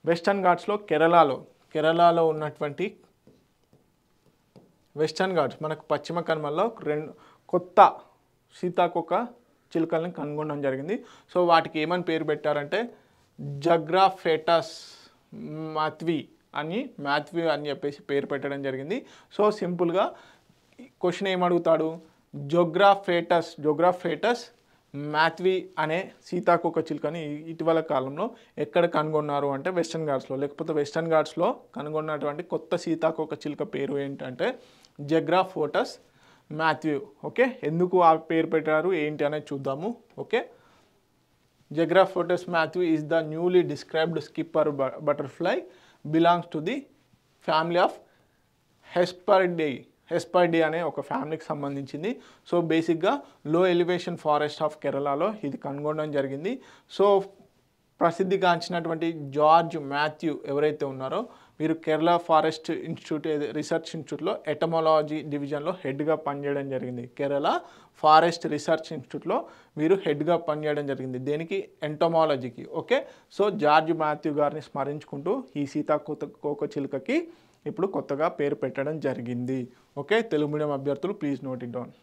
Western ఘాట్స్లో కేరళలో ఉన్నటువంటి western Ghats మనకు పశ్చిమ కనుమల్లో కొత్త సీతాకోక చిలుకల్ని కనుగొనడం జరిగింది. సో వాటికి ఏమని పేరు పెట్టారంటే జగ్రాఫేటస్ మాథ్వి అని చెప్పేసి పేరు పెట్టడం జరిగింది. సో సింపుల్గా క్వశ్చన్ ఏమడుగుతాడు, జోగ్రాఫేటస్ మాథ్వి అనే సీతాకోక చిలుకని ఇటీవల కాలంలో ఎక్కడ కనుగొన్నారు అంటే వెస్టర్న్ ఘాట్స్లో. లేకపోతే వెస్టర్న్ ఘాట్స్లో కనుగొన్నటువంటి కొత్త సీతాకోక చిలుక పేరు ఏంటంటే జగ్రాఫోటస్ మాథ్వి. ఓకే, ఎందుకు ఆ పేరు పెట్టారు ఏంటి అనేది చూద్దాము. Okay, Zographetus mathewi is the newly described skipper butterfly, belongs to the family of Hesperiidae అనే ఒక ఫ్యామిలీకి సంబంధించింది. సో బేసిక్గా లో ఎలివేషన్ ఫారెస్ట్ ఆఫ్ కేరళలో ఇది కనుగొనడం జరిగింది. సో ప్రసిద్ధిగాంచినటువంటి జార్జ్ మాథ్యూ ఎవరైతే ఉన్నారో వీరు కేరళ ఫారెస్ట్ ఇన్స్టిట్యూట్ రీసెర్చ్ ఇన్స్టిట్యూట్లో ఎటమాలజీ డివిజన్లో హెడ్గా పనిచేయడం జరిగింది. కేరళ ఫారెస్ట్ రీసెర్చ్ ఇన్స్టిట్యూట్లో వీరు హెడ్గా పనిచేయడం జరిగింది. దేనికి? ఎంటమాలజీకి. ఓకే, సో జార్జ్ మాథ్యూ గారిని స్మరించుకుంటూ ఈ సీతాకోక చిలుకకి ఇప్పుడు కొత్తగా పేరు పెట్టడం జరిగింది. ఓకే, తెలుగు మీడియం అభ్యర్థులు ప్లీజ్ నోట్ ఇట్ డౌన్.